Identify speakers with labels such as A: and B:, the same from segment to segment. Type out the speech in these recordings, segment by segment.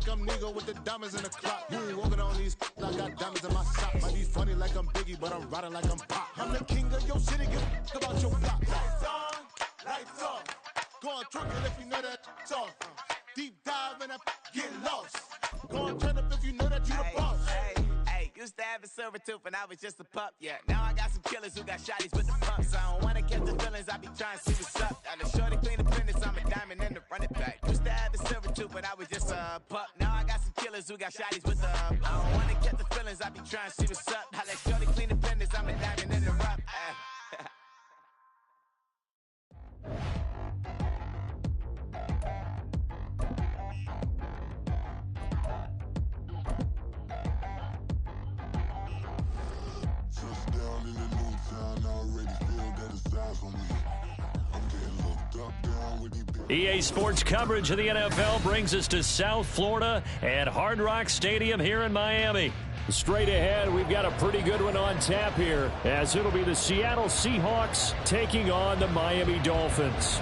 A: like I'm Nego with the diamonds in the clock. You ain't walking on these, I got diamonds in my sock. Might be funny like I'm Biggie, but I'm riding like I'm Pop. I'm the king of your city, give a about your block. Lights on, lights off. Go on twerk it if you know that it's off. Deep dive and get lost. Go on turn up if you know that you the boss.
B: Hey, used to have a silver tooth and I was just a pup, yeah. Now I got some killers who got shotties with the pumps. I don't wanna catch the feelings, I be trying to see what's up. I done shorty clean the business, I'm a diamond in the running back. Used to have a silver tooth, but I was just a pup. Now I got some killers who got shotties with the I don't wanna catch the feelings, I be trying to see what's up. I let shorty clean the business, I'm a diamond in the rough.
C: EA Sports coverage of the NFL brings us to South Florida at Hard Rock Stadium here in Miami. Straight ahead, we've got a pretty good one on tap here, as it'll be the Seattle Seahawks taking on the Miami Dolphins.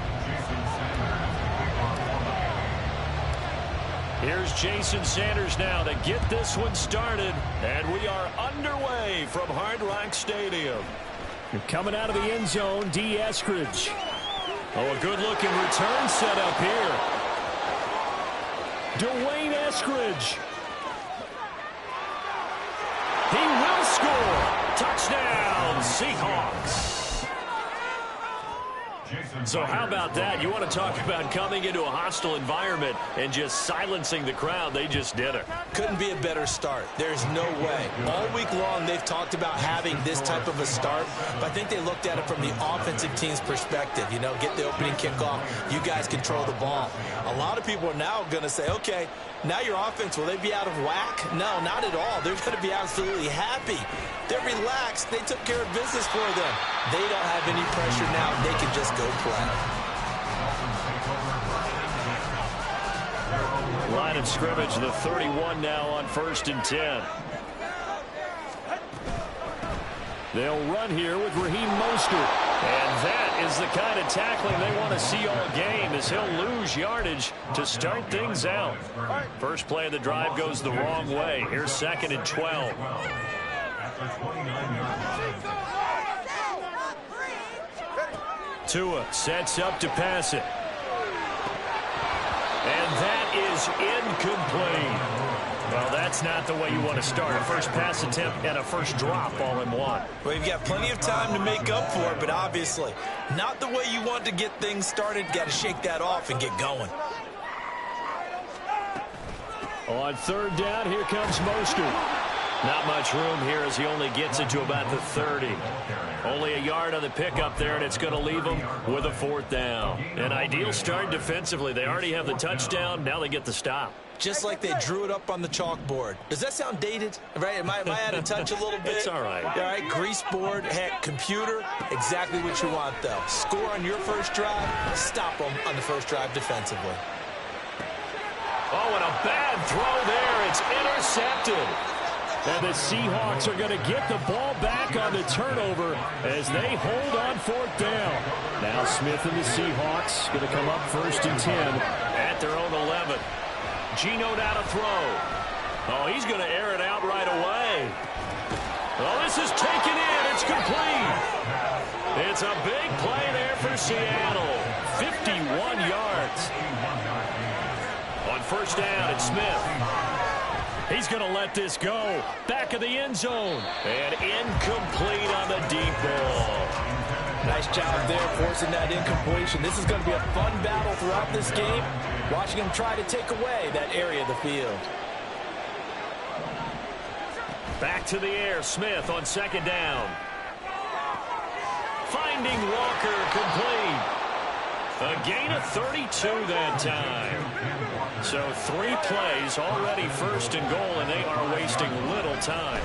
C: Here's Jason Sanders now to get this one started, and we are underway from Hard Rock Stadium. Coming out of the end zone, D. Eskridge. Oh, a good-looking return set up here. Dwayne Eskridge. He will score. Touchdown, Seahawks. So how about that? You want to talk about coming into a hostile environment and just silencing the crowd. They just did it.
D: Couldn't be a better start. There's no way. All week long, they've talked about having this type of a start, but I think they looked at it from the offensive team's perspective. You know, get the opening kickoff. You guys control the ball. A lot of people are now going to say, okay, now your offense, will they be out of whack? No, not at all. They're going to be absolutely happy. They're relaxed. They took care of business for them. They don't have any pressure now. They can just go play.
C: Line of scrimmage, the 31 now on 1st and 10. They'll run here with Raheem Mostert. And that is the kind of tackling they want to see all game, as he'll lose yardage to start things out. First play of the drive goes the wrong way. Here's 2nd and 12. Tua sets up to pass it. And that is incomplete. Well, that's not the way you want to start. A first pass attempt and a first drop all in one.
D: Well, you've got plenty of time to make up for it, but obviously not the way you want to get things started. Got to shake that off and get going.
C: On 3rd down, here comes Mostert. Not much room here as he only gets it to about the 30. Only a yard on the pickup there, and it's going to leave him with a 4th down. An ideal start defensively. They already have the touchdown. Now they get the stop.
D: Just like they drew it up on the chalkboard. Does that sound dated? Right? Am I out of touch a little bit?
C: It's all right.
D: All right, grease board, heck, computer, exactly what you want, though. Score on your first drive, stop them on the first drive defensively.
C: Oh, and a bad throw there. It's intercepted. And the Seahawks are going to get the ball back on the turnover as they hold on 4th down. Now Smith and the Seahawks going to come up 1st and 10 at their own 11. Geno now to throw. Oh, he's going to air it out right away. Well, this is taken in. It's complete. It's a big play there for Seattle. 51 yards. On 1st down, it's Smith. He's going to let this go. Back of the end zone. And incomplete on the deep ball.
D: Nice job there forcing that incompletion. This is going to be a fun battle throughout this game. Watching him try to take away that area of the field.
C: Back to the air. Smith on 2nd down. Finding Walker complete. A gain of 32 that time. So 3 plays already 1st and goal, and they are wasting little time.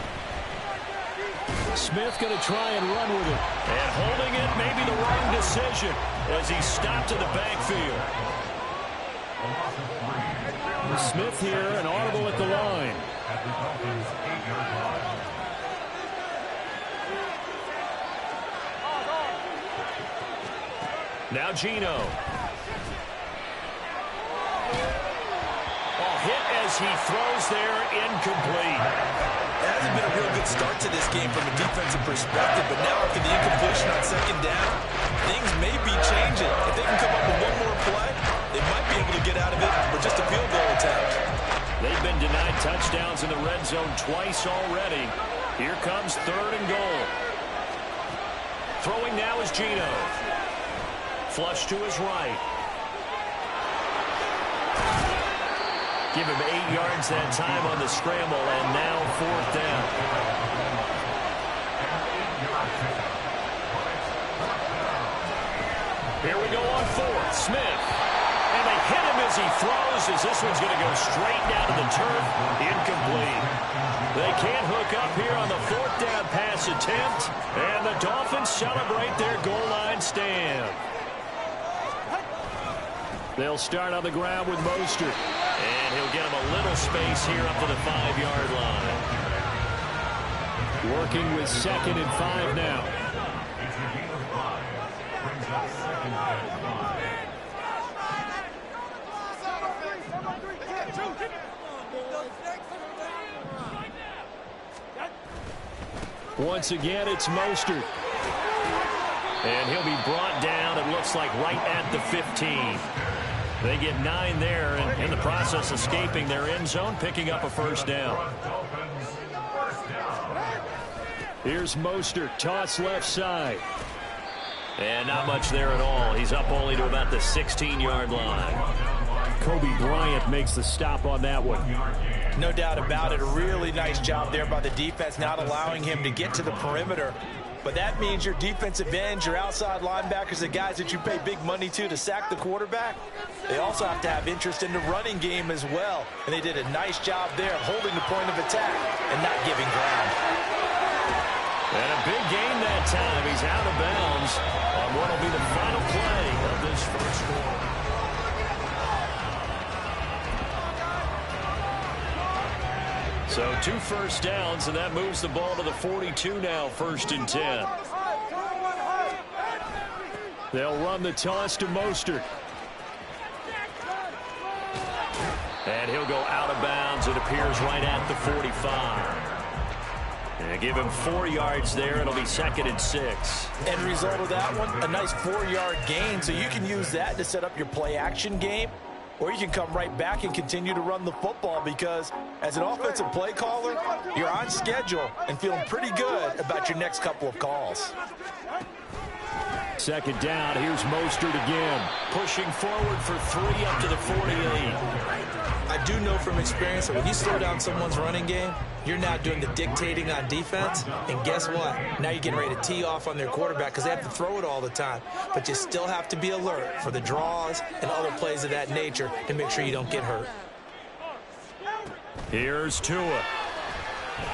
C: Smith going to try and run with it. And holding it may be the wrong decision as he stopped in the backfield. Smith here, an audible at the line. Now Geno. Oh, hit as as he throws there, incomplete.
D: It hasn't been a real good start to this game from a defensive perspective, but now after the incompletion on second down, things may be changing. If they can come up with one more play, they might be able to get out of it with just a field goal attempt.
C: They've been denied touchdowns in the red zone twice already. Here comes 3rd and goal. Throwing now is Geno. Flush to his right. Give him 8 yards that time on the scramble, and now 4th down. Here we go on 4th. Smith. And they hit him as he throws, as this one's going to go straight down to the turf. Incomplete. They can't hook up here on the 4th down pass attempt, and the Dolphins celebrate their goal line stand. They'll start on the ground with Mostert, and he'll get him a little space here up to the 5-yard line. Working with 2nd and 5 now. Once again, it's Mostert. And he'll be brought down, it looks like, right at the 15. They get 9 there, and in the process escaping their end zone, picking up a 1st down. Here's Mostert, toss left side. And not much there at all. He's up only to about the 16-yard line. Kobe Bryant makes the stop on that one.
D: No doubt about it. A really nice job there by the defense, not allowing him to get to the perimeter. But that means your defensive ends, your outside linebackers, the guys that you pay big money to sack the quarterback, they also have to have interest in the running game as well. And they did a nice job there of holding the point of attack and not giving ground.
C: And a big gain that time. He's out of bounds on what will be the final play of this first quarter. So 2 first downs, and that moves the ball to the 42 now, 1st and 10. They'll run the toss to Mostert. And he'll go out of bounds. It appears right at the 45. And give him 4 yards there. It'll be 2nd and 6.
D: End result of that one, a nice 4-yard gain. So you can use that to set up your play-action game. Or you can come right back and continue to run the football, because as an offensive play caller, you're on schedule and feeling pretty good about your next couple of calls.
C: 2nd down. Here's Mostert again. Pushing forward for 3 up to the 48.
D: I do know from experience that when you slow down someone's running game, you're now doing the dictating on defense. And guess what? Now you're getting ready to tee off on their quarterback because they have to throw it all the time. But you still have to be alert for the draws and other plays of that nature to make sure you don't get hurt.
C: Here's Tua.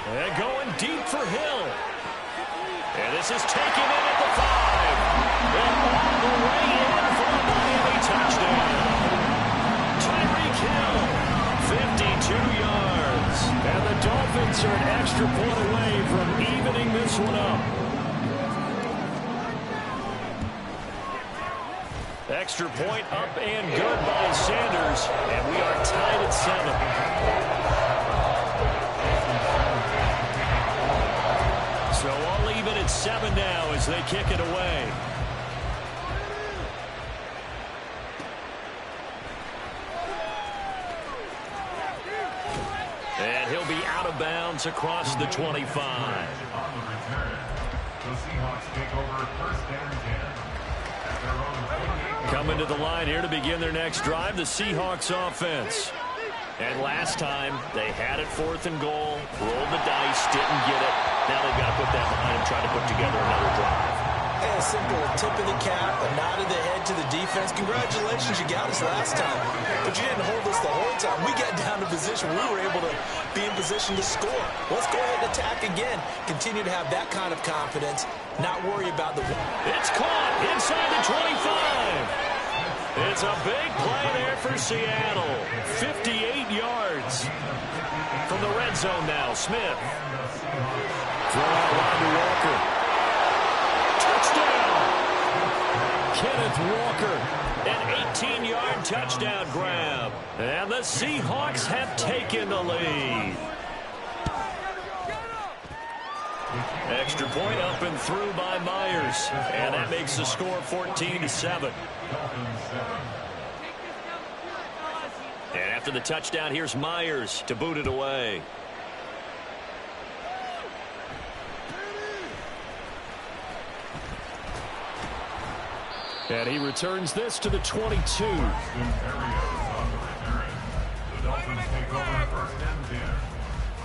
C: And going deep for Hill. And this is taken in at the 5. And all the way in for a Miami touchdown. Tyreek Hill, 52 yards. And the Dolphins are an extra point away from evening this one up. Extra point up and good by Sanders. And we are tied at 7. So I'll leave it at 7 now as they kick it away. And he'll be out of bounds across the 25. Coming to the line here to begin their next drive, the Seahawks offense. And last time, they had it 4th and goal, rolled the dice, didn't get it. Now they've got to put that behind them, try to put together another drive.
D: A simple tip of the cap, a nod of the head to the defense. Congratulations, you got us last time. But you didn't hold us the whole time. We got down to position. We were able to be in position to score. Let's go ahead and attack again. Continue to have that kind of confidence, not worry about the...
C: It's caught inside the 25. It's a big play there for Seattle. 58 yards. From the red zone now, Smith. Throw out wide to Walker. Touchdown! Kenneth Walker. An 18-yard touchdown grab. And the Seahawks have taken the lead. Extra point up and through by Myers. And that makes the score 14-7. And after the touchdown, here's Myers to boot it away. And he returns this to the 22.
E: The Dolphins take over first and 10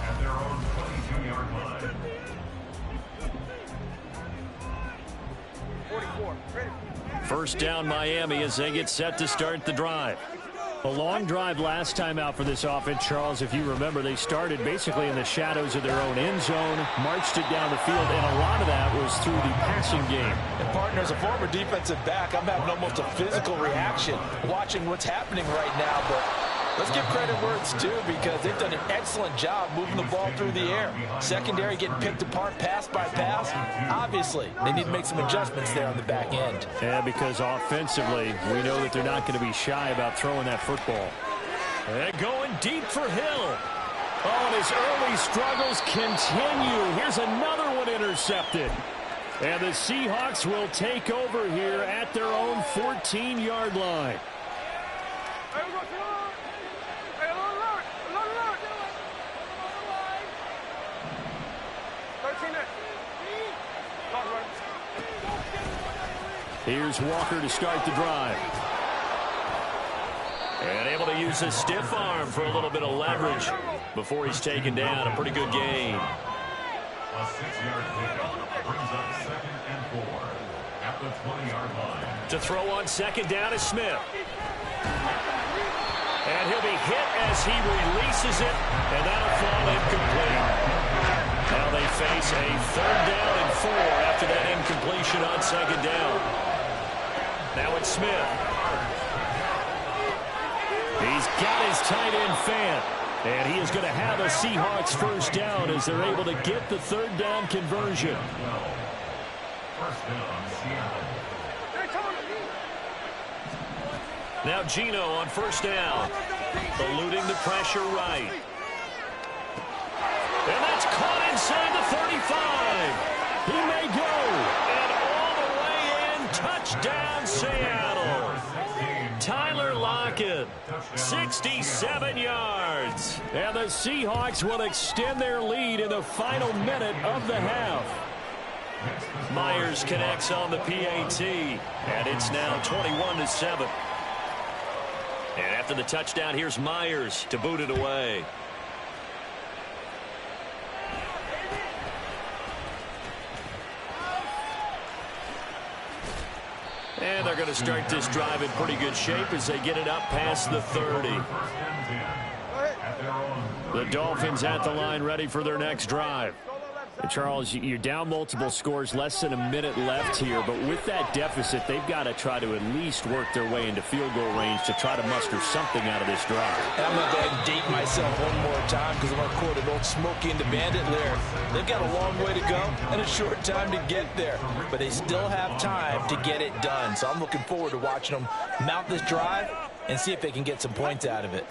E: at their own 22-yard line.
F: 44.
C: First down Miami as they get set to start the drive.
G: A long drive last time out for this offense, Charles. If you remember, they started basically in the shadows of their own end zone, marched it down the field, and a lot of that was through the passing game.
D: And partner, as a former defensive back, I'm having almost a physical reaction watching what's happening right now. But let's give credit where it's due, because they've done an excellent job moving the ball through the air. Secondary getting picked apart pass by pass. Obviously, they need to make some adjustments there on the back end.
G: Yeah, because offensively, we know that they're not going to be shy about throwing that football.
C: And going deep for Hill. Oh, and his early struggles continue. Here's another one intercepted. And the Seahawks will take over here at their own 14-yard line.
G: Here's Walker to start the drive.
C: And able to use his stiff arm for a little bit of leverage before he's taken down. A pretty good gain.
E: A 6-yard pickup brings up 2nd and 4 at the 20-yard line.
C: To throw on second down is Smith. And he'll be hit as he releases it, and that'll fall incomplete. Now they face a 3rd down and 4 after that incompletion on second down. Now it's Smith.
G: He's got his tight end fan. And he is going to have a Seahawks first down as they're able to get the 3rd down conversion.
E: First down, Seattle.
C: Now Geno on first down. Eluding the pressure right. And that's caught inside the 35. He may go. And all the way in. Touchdown, Seattle. Tyler Lockett, 67 yards.
G: And the Seahawks will extend their lead in the final minute of the half.
C: Myers connects on the PAT. And it's now 21-7. And after the touchdown, here's Myers to boot it away. And they're going to start this drive in pretty good shape as they get it up past the 30.
G: The Dolphins at the line ready for their next drive. Charles, you're down multiple scores, less than a minute left here, but with that deficit, they've got to try to at least work their way into field goal range to try to muster something out of this drive.
D: And I'm going to go ahead and date myself one more time because I'm going to quote an old Smokey and the Bandit lyric. They've got a long way to go and a short time to get there, but they still have time to get it done. So I'm looking forward to watching them mount this drive and see if they can get some points out of it.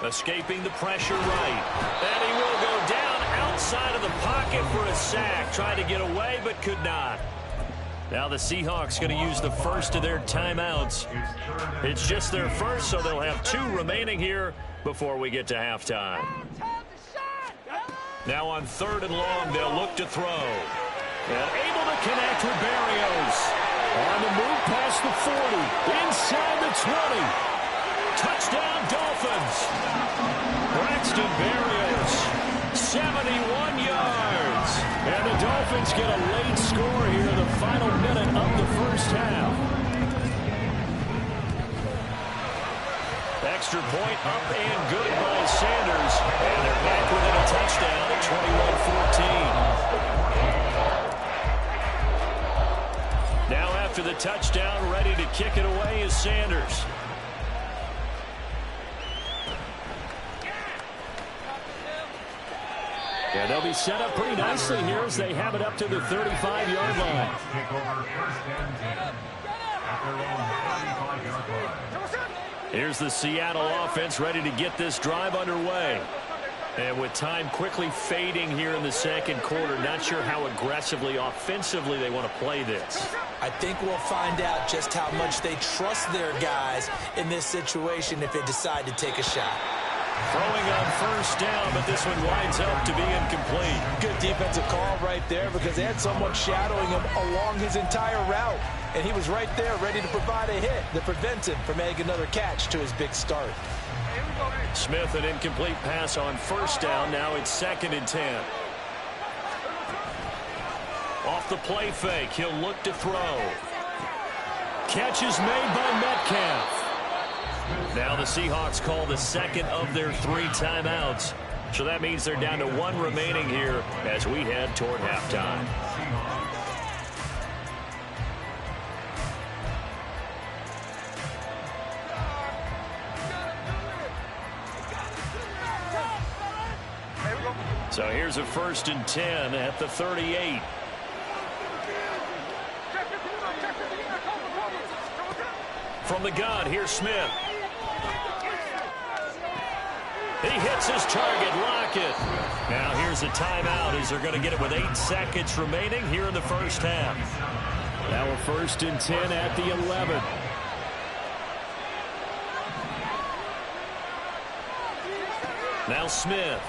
C: Escaping the pressure right. And he will go down outside of the pocket for a sack. Tried to get away, but could not. Now the Seahawks going to use the first of their timeouts. It's just their first, so they'll have 2 remaining here before we get to halftime. Now on 3rd and long, they'll look to throw. And able to connect with Berrios.
G: On the move past the 40. Inside the 20.
C: Touchdown, Dolphins. Braxton Berrios, 71 yards.
G: And the Dolphins get a late score here in the final minute of the first half.
C: Extra point up and good by Sanders. And they're back within a touchdown at 21-14. Now after the touchdown, ready to kick it away is Sanders. Yeah, they'll be set up pretty nicely here as they have it up to the 35-yard line.
E: Take over 1st and 10 at their own 35-yard line.
C: Here's the Seattle offense ready to get this drive underway. And with time quickly fading here in the second quarter, not sure how aggressively, offensively they want to play this.
D: I think we'll find out just how much they trust their guys in this situation if they decide to take a shot.
C: Throwing on 1st down, but this one winds up to be incomplete.
D: Good defensive call right there because they had someone shadowing him along his entire route. And he was right there ready to provide a hit that prevents him from making another catch to his big start.
C: Smith, an incomplete pass on 1st down. Now it's 2nd and 10. Off the play fake, he'll look to throw. Catch is made by Metcalf. Now the Seahawks call the second of their 3 timeouts. So that means they're down to 1 remaining here as we head toward halftime. So here's a 1st and 10 at the 38. From the gun, here's Smith. He hits his target, Lockett. Now here's a timeout as they're going to get it with 8 seconds remaining here in the first half. Now a 1st and 10 at the 11. Now Smith.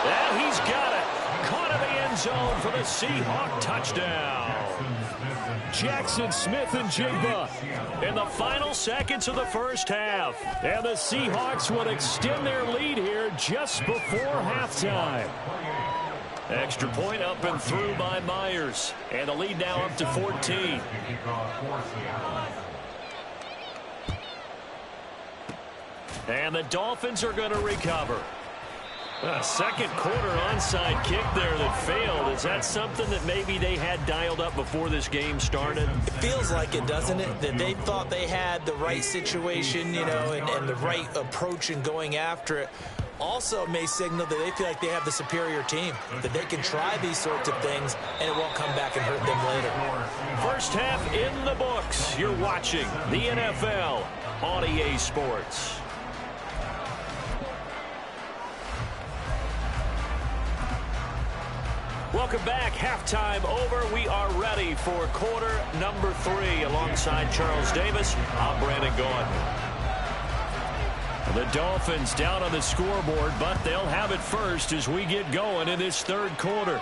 C: And he's got it. Caught in the end zone for the Seahawk touchdown. Jackson Smith and Jigba in the final seconds of the first half. And the Seahawks would extend their lead here just before halftime. Extra point up and through by Myers. And the lead now up to 14. And the Dolphins are going to recover. A second quarter onside kick there that failed. Is that something that maybe they had dialed up before this game started?
D: It feels like it, doesn't it? That they thought they had the right situation, you know, and the right approach in going after it. Also may signal that they feel like they have the superior team, that they can try these sorts of things and it won't come back and hurt them later.
C: First half in the books. You're watching the NFL on EA Sports. Welcome back. Halftime over. We are ready for quarter number 3. Alongside Charles Davis, I'm Brandon Gaudin. The Dolphins down on the scoreboard, but they'll have it first as we get going in this third quarter.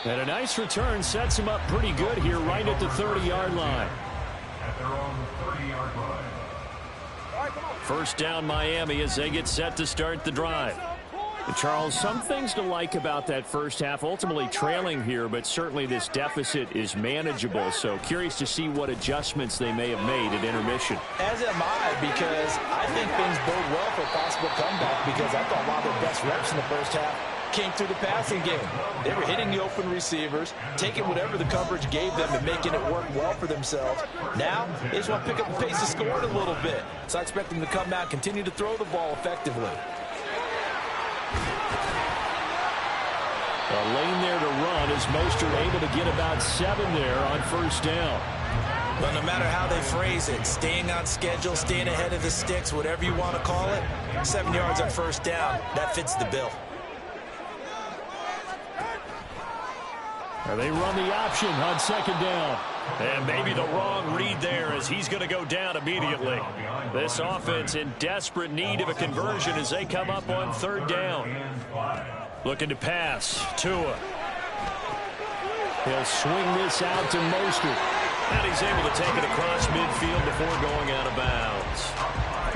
C: And a nice return sets them up pretty good here right at the 30-yard line.
E: At their own 30-yard line.
C: First down Miami as they get set to start the drive. And Charles, some things to like about that first half. Ultimately trailing here, but certainly this deficit is manageable. So curious to see what adjustments they may have made at intermission.
D: As am I, because I think things bode well for a possible comeback, because I thought a lot of their best reps in the first half came through the passing game. They were hitting the open receivers, taking whatever the coverage gave them and making it work well for themselves. Now, they just want to pick up the pace of scoring a little bit. So I expect them to come out and continue to throw the ball effectively.
C: A lane there to run as Mostert able to get about 7 there on first down.
D: But no matter how they phrase it, staying on schedule, staying ahead of the sticks, whatever you want to call it, 7 yards on first down, that fits the bill.
C: And they run the option on second down. And maybe the wrong read there as he's going to go down immediately. This offense in desperate need of a conversion as they come up on third down. Looking to pass. Tua. He'll swing this out to Mostert. And he's able to take it across midfield before going out of bounds.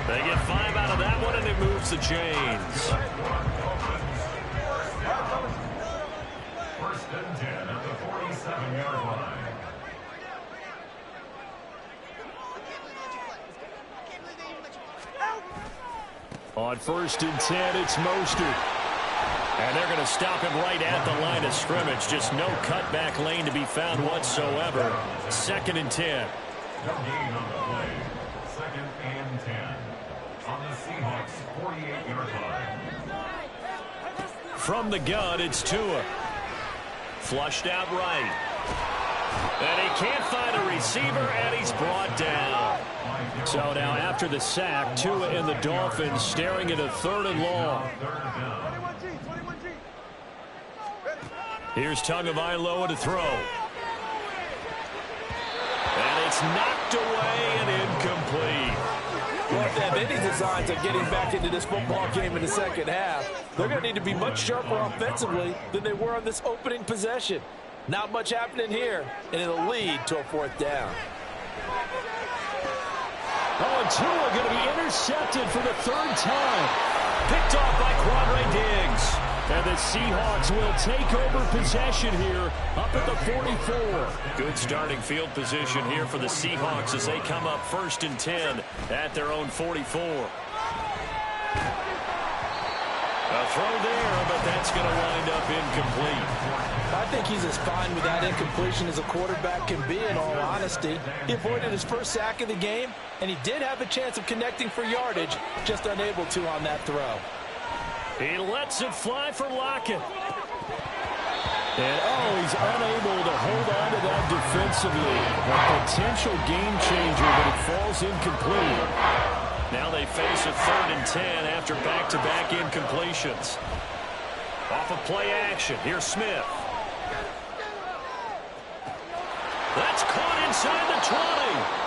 C: They get 5 out of that one, and it moves the chains.
E: First and 10 at the 47-yard line.
C: On first and 10, it's Mostert. And they're going to stop him right at the line of scrimmage. Just no cutback lane to be found whatsoever. Second and 10.
E: No gain on the play. 2nd and 10. On the Seahawks' 48-yard line.
C: From the gun, it's Tua. Flushed out right. And he can't find a receiver, and he's brought down. So now after the sack, Tua and the Dolphins staring at a 3rd and long. Here's Tagovailoa to throw. And it's knocked away and incomplete.
D: Well, if they have any designs of getting back into this football game in the second half, they're going to need to be much sharper offensively than they were on this opening possession. Not much happening here, and it'll lead to a 4th down.
C: Oh, and Tua going to be intercepted for the 3rd time. Picked off by Quandre Diggs. And the Seahawks will take over possession here up at the 44. Good starting field position here for the Seahawks as they come up 1st and 10 at their own 44. A throw there, but that's going to wind up incomplete.
D: I think he's as fine with that incompletion as a quarterback can be, in all honesty. He avoided his first sack of the game, and he did have a chance of connecting for yardage, just unable to on that throw.
C: He lets it fly for Lockett. And, oh, he's unable to hold on to that defensively. A potential game changer, but it falls incomplete. Now they face a 3rd and 10 after back-to-back incompletions. Off of play action. Here's Smith. That's caught inside the 20.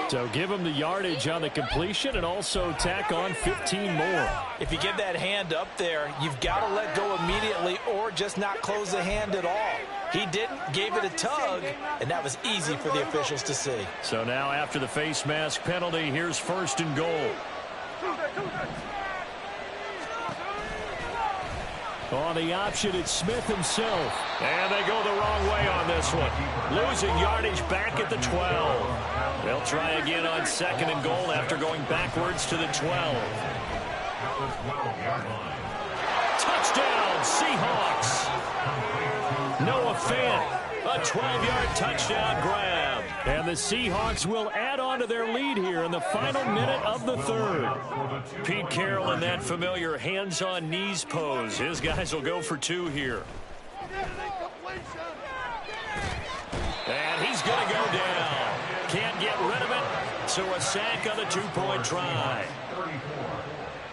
C: So give him the yardage on the completion and also tack on 15 more.
D: If you give that hand up there, you've got to let go immediately or just not close the hand at all. He didn't, gave it a tug, and that was easy for the officials to see.
C: So now after the face mask penalty, here's 1st and goal. On the option, it's Smith himself. And they go the wrong way on this one. Losing yardage back at the 12. They'll try again on 2nd and goal after going backwards to the 12. Touchdown, Seahawks. Noah Fant, a 12-yard touchdown grab. And the Seahawks will add on to their lead here in the final minute of the 3rd. Pete Carroll in that familiar hands-on knees pose. His guys will go for 2 here. And he's going to go down. Can't get rid of it. So a sack on the 2-point try.
E: 34,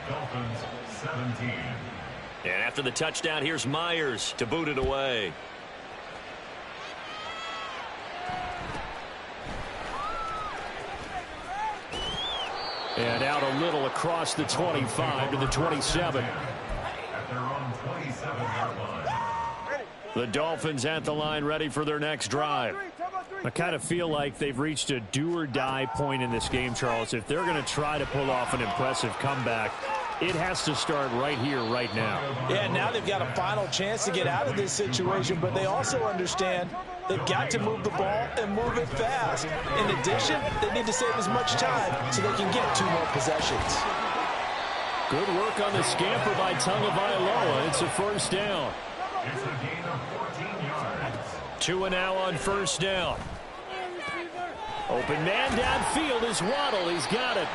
E: Dolphins 17.
C: And after the touchdown, here's Myers to boot it away. And out a little across the 25 to the 27.
E: At their own 27-yard line.
C: The Dolphins at the line ready for their next drive. I kind of feel like they've reached a do-or-die point in this game, Charles. If they're going to try to pull off an impressive comeback, it has to start right here, right now.
D: Yeah, now they've got a final chance to get out of this situation, but they also understand they've got to move the ball and move it fast. In addition, they need to save as much time so they can get 2 more possessions.
C: Good work on the scamper by Tagovailoa. It's a 1st down.
E: It's a gain of 14 yards.
C: Tua now on 1st down. Open man downfield is Waddle. He's got it.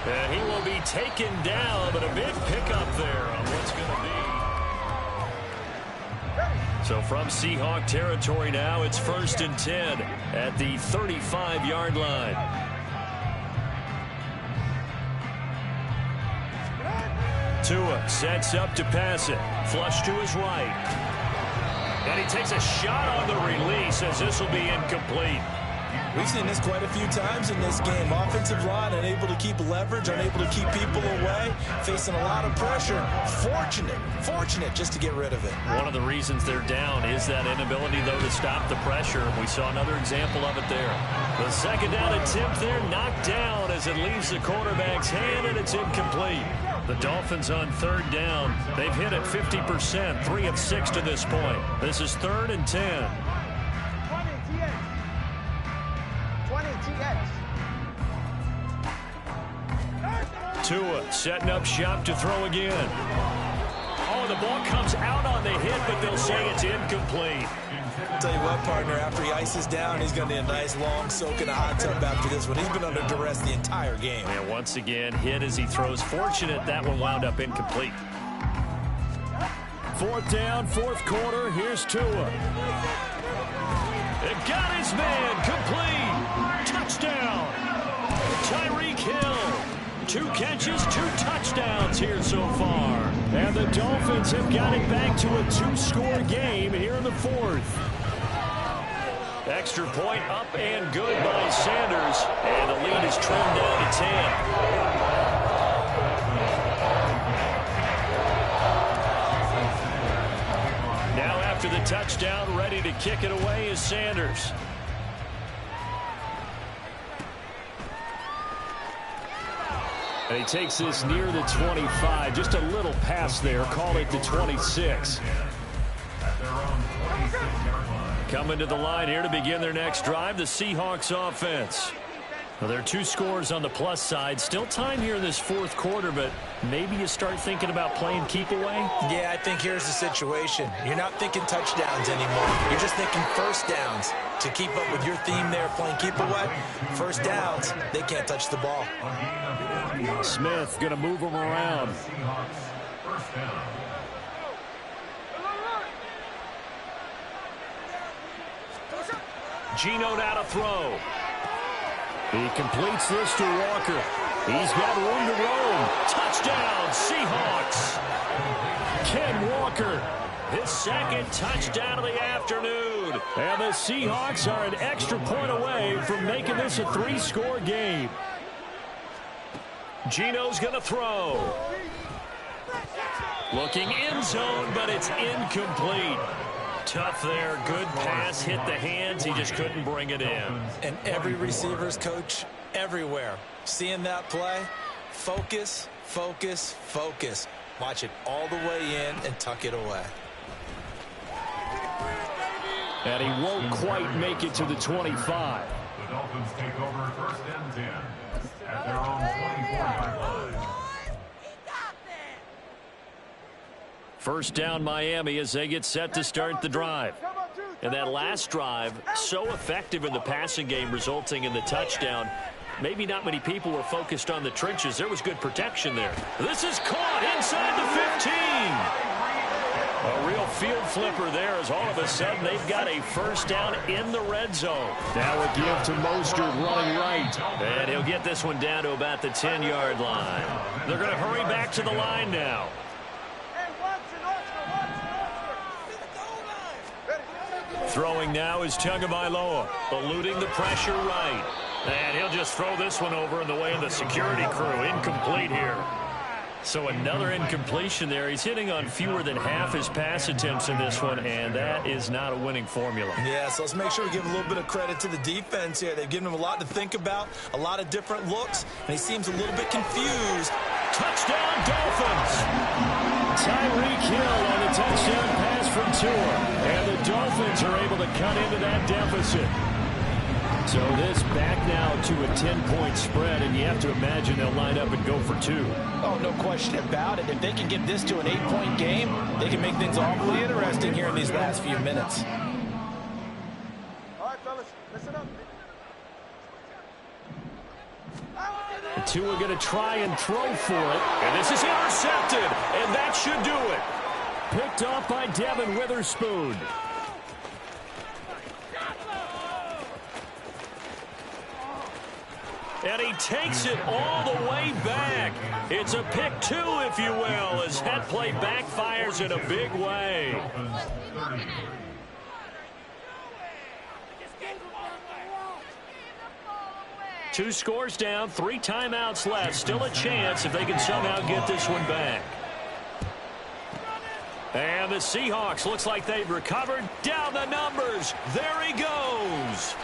C: And he will be taken down, but a big pickup there on what's going to be. So from Seahawk territory now, it's 1st and 10 at the 35-yard line. Tua sets up to pass it. Flush to his right. And he takes a shot on the release as this will be incomplete.
D: We've seen this quite a few times in this game. Offensive line unable to keep leverage, unable to keep people away, facing a lot of pressure. Fortunate just to get rid of it.
C: One of the reasons they're down is that inability, though, to stop the pressure. We saw another example of it there. The 2nd down attempt there knocked down as it leaves the quarterback's hand, and it's incomplete. The Dolphins on 3rd down. They've hit it 50%, 3 of 6 to this point. This is 3rd and 10. Tua setting up shop to throw again. Oh, the ball comes out on the hit, but they'll say it's incomplete.
D: Tell you what, partner, after he ices down, he's going to need a nice long soak in a hot tub after this one. He's been under duress the entire game.
G: And once again, hit as he throws. Fortunate that one wound up incomplete. Fourth down, fourth quarter. Here's Tua. It got his man complete. Touchdown. Tyreek Hill. 2 catches, 2 touchdowns here so far. And the Dolphins have got it back to a 2-score game here in the fourth. Extra point up and good by Sanders. And the lead is trimmed down to 10. Now after the touchdown, ready to kick it away is Sanders. And he takes this near the 25. Just a little pass there. Call it the 26. Coming to the line here to begin their next drive, the Seahawks offense. Well, there are 2 scores on the plus side. Still time here in this fourth quarter, but maybe you start thinking about playing keep away?
D: Yeah, I think here's the situation. You're not thinking touchdowns anymore. You're just thinking first downs. To keep up with your theme there, playing keep away, first downs, they can't touch the ball.
G: Smith going to move him around. Geno now to throw. He completes this to Walker. He's got room to roam. Touchdown, Seahawks. Ken Walker, his second touchdown of the afternoon. And the Seahawks are an extra point away from making this a 3-score game. Geno's going to throw. Looking end zone, but it's incomplete. Tough there. Good pass. Hit the hands. He just couldn't bring it in.
D: And every receiver's coach everywhere. Seeing that play, focus, focus, focus. Watch it all the way in and tuck it away.
G: And he won't quite make it to the 25.
E: The Dolphins take over first and 10 at their own 24-yard line.
G: First down Miami as they get set to start the drive. And that last drive, so effective in the passing game, resulting in the touchdown. Maybe not many people were focused on the trenches. There was good protection there. This is caught inside the 15. A real field flipper there as all of a sudden they've got a first down in the red zone. Now a give to Mostert running right. And he'll get this one down to about the 10-yard line. They're going to hurry back to the line now. Throwing now is Tagovailoa, eluding the pressure right. And he'll just throw this one over in the way of the security crew. Incomplete here. So another incompletion there. He's hitting on fewer than half his pass attempts in this one, and that is not a winning formula.
D: Yeah, so let's make sure we give a little bit of credit to the defense here. They've given him a lot to think about, a lot of different looks, and he seems a little bit confused.
G: Touchdown, Dolphins! Tyreek Hill on the touchdown pass from Tua. And the Dolphins are able to cut into that deficit. So this back now to a 10-point spread, and you have to imagine they'll line up and go for 2.
F: Oh, no question about it. If they can get this to an 8-point game, they can make things awfully interesting here in these last few minutes.
A: All right, fellas, listen up.
G: Tua going to try and throw for it. And this is intercepted. And that should do it. Picked off by Devin Witherspoon. And he takes it all the way back. It's a pick 2, if you will, as that play backfires in a big way. 2 scores down, 3 timeouts left. Still a chance if they can somehow get this one back. And the Seahawks looks like they've recovered. Down the numbers. There he goes.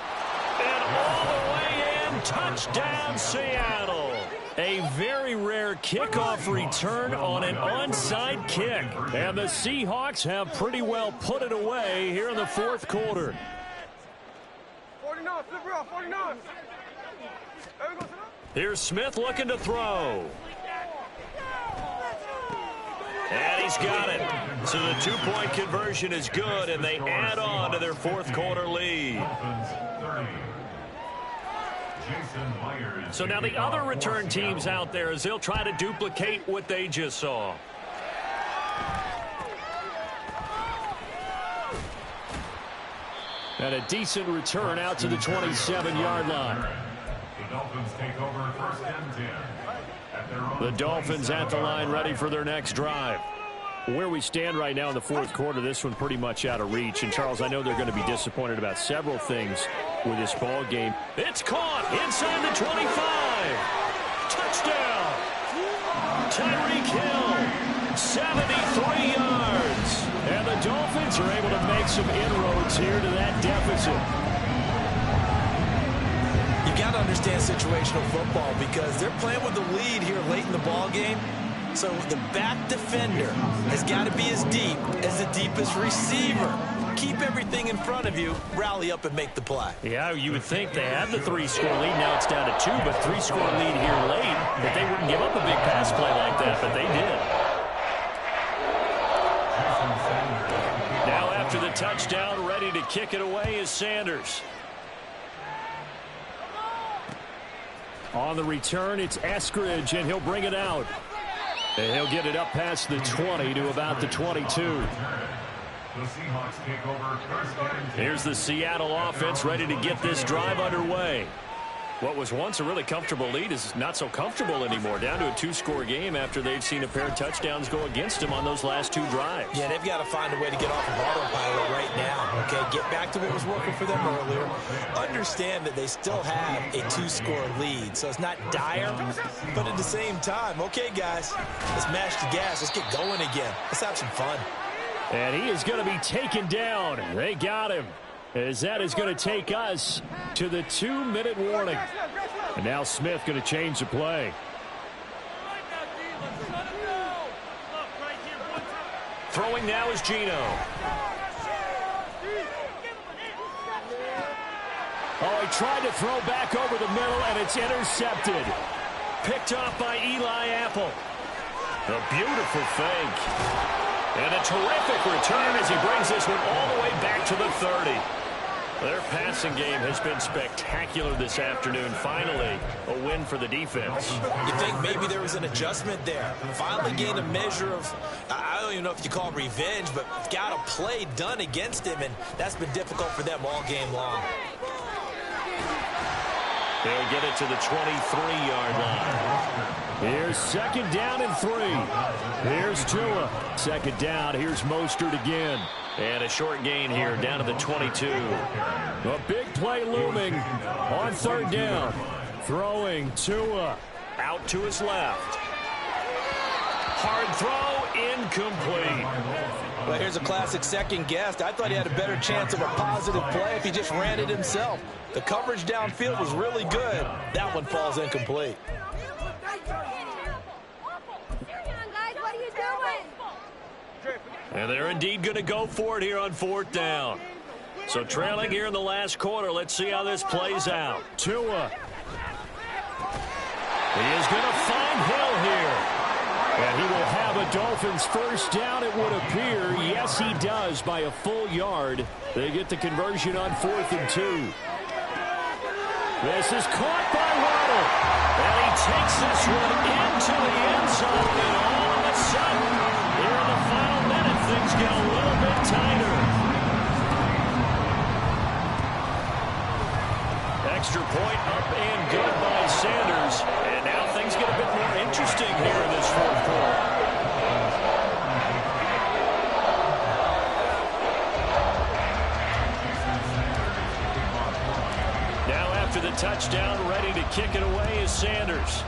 G: And all the way in. Touchdown, Seattle. A very rare kickoff return on an onside kick. And the Seahawks have pretty well put it away here in the fourth quarter.
A: 49, flip around, 49.
G: Here's Smith looking to throw. And
C: he's got it. So the two-point conversion is good, and they add on to their fourth quarter lead. So now the other return teams out there as they'll try to duplicate what they just saw. And a decent return out to the 27-yard line.
E: The Dolphins take over first and 10.
C: The Dolphins at the line ready for their next drive. Where we stand right now in the fourth quarter, this one pretty much out of reach. And, Charles, I know they're going to be disappointed about several things with this ball game. It's caught inside the 25. Touchdown. Tyreek Hill, 73 yards. And the Dolphins are able to make some inroads here to that deficit.
D: You got to understand situational football because they're playing with the lead here late in the ball game. So the back defender has got to be as deep as the deepest receiver. Keep everything in front of you, rally up and make the play.
C: Yeah, you would think they had the 3-score lead. Now it's down to 2, but 3-score lead here late. That they wouldn't give up a big pass play like that, but they did. Now after the touchdown, ready to kick it away is Sanders. On the return, it's Eskridge, and he'll bring it out. And he'll get it up past the 20 to about the 22. Here's the Seattle offense ready to get this drive underway. What was once a really comfortable lead is not so comfortable anymore. Down to a 2-score game after they've seen a pair of touchdowns go against them on those last 2 drives.
D: Yeah, they've got to find a way to get off of autopilot right now. Okay, get back to what was working for them earlier. Understand that they still have a 2-score lead, so it's not dire, but at the same time, okay, guys, let's mash the gas. Let's get going again. Let's have some fun.
C: And he is going to be taken down. They got him. As that is going to take us to the 2-minute warning. And now Smith going to change the play. Throwing now is Geno. Oh, he tried to throw back over the middle, and it's intercepted. Picked off by Eli Apple. A beautiful fake. And a terrific return as he brings this one all the way back to the 30. Their passing game has been spectacular this afternoon. Finally, a win for the defense.
D: You think maybe there was an adjustment there. Finally gained a measure of, I don't even know if you call it revenge, but got a play done against him, and that's been difficult for them all game long.
C: They'll get it to the 23-yard line. Here's second down and 3. Here's Tua. Second down. Here's Mostert again. And a short gain here down to the 22. A big play looming on third down. Throwing Tua out to his left. Hard throw, incomplete.
F: Well, here's a classic second guess. I thought he had a better chance of a positive play if he just ran it himself. The coverage downfield was really good. That one falls incomplete.
C: And they're indeed going to go for it here on fourth down. So trailing here in the last quarter. Let's see how this plays out. Tua. He is going to find Hill here. And he will have a Dolphins first down, it would appear. Yes, he does by a full yard. They get the conversion on 4th and 2. This is caught by Waddle. And he takes this one into the end zone. And all of a sudden, here in the final minute, things get a little bit tighter. Extra point up and good by Sanders. And now things get a bit more interesting here in this fourth quarter. Now after the touchdown, ready to kick it away is Sanders.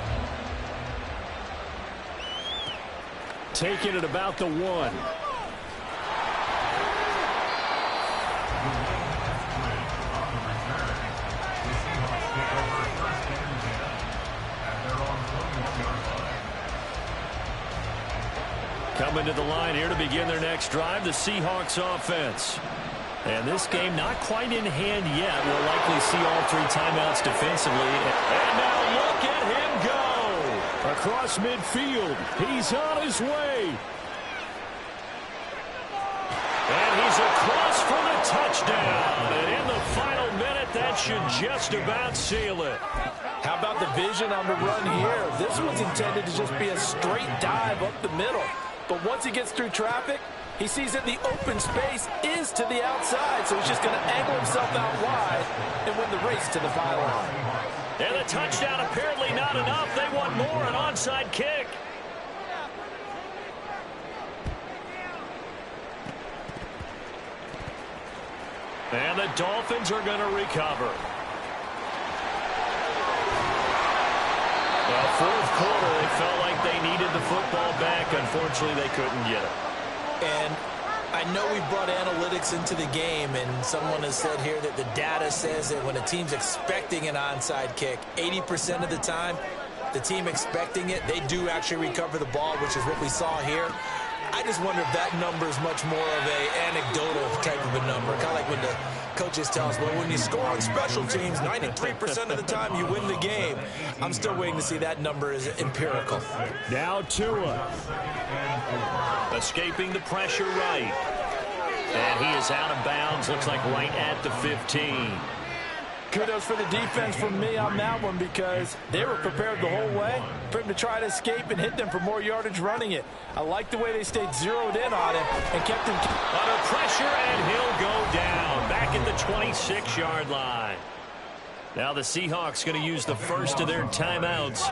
C: Taking it about the 1. Coming to the line here to begin their next drive, the Seahawks offense. And this game not quite in hand yet. We'll likely see all 3 timeouts defensively. And now look at him go. Across midfield. He's on his way. is across for the touchdown. And in the final minute, that should just about seal it.
F: How about the vision on the run here? This was intended to just be a straight dive up the middle. But once he gets through traffic, he sees that the open space is to the outside, so he's just going to angle himself out wide and win the race to the pylon.
C: And the touchdown apparently not enough. They want more, an onside kick. And the Dolphins are going to recover. Well, fourth quarter, they felt like they needed the football back. Unfortunately, they couldn't get it.
F: And I know we brought analytics into the game, and someone has said here that the data says that when a team's expecting an onside kick, 80% of the time, the team expecting it, they do actually recover the ball, which is what we saw here. I just wonder if that number is much more of an anecdotal type of a number. Kind of like when the coaches tell us, well, when you score on special teams, 93% of the time you win the game. I'm still waiting to see that number is empirical.
C: Now Tua. Escaping the pressure right. And he is out of bounds. Looks like right at the 15.
F: Kudos for the defense from me on that one because they were prepared the whole way for him to try to escape and hit them for more yardage running it. I like the way they stayed zeroed in on him and kept him
C: under pressure, and he'll go down back at the 26-yard line. Now the Seahawks going to use the first of their timeouts.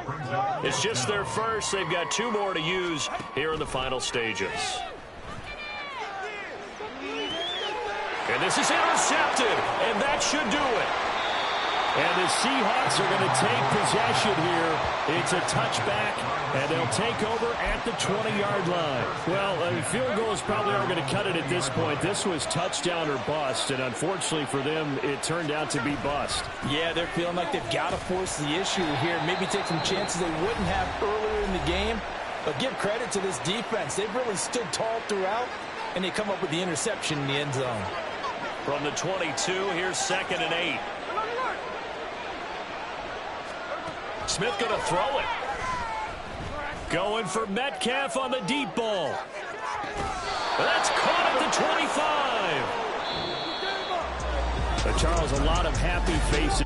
C: It's just their first. They've got 2 more to use here in the final stages. And this is intercepted, and that should do it. And the Seahawks are going to take possession here. It's a touchback, and they'll take over at the 20-yard line. Well, field goals probably aren't going to cut it at this point. This was touchdown or bust, and unfortunately for them, it turned out to be bust.
F: Yeah, they're feeling like they've got to force the issue here. Maybe take some chances they wouldn't have earlier in the game. But give credit to this defense. They've really stood tall throughout, and they come up with the interception in the end zone.
C: From the 22, here's 2nd and 8. Smith going to throw it. Going for Metcalf on the deep ball. That's caught at the 25. But Charles, a lot of happy faces.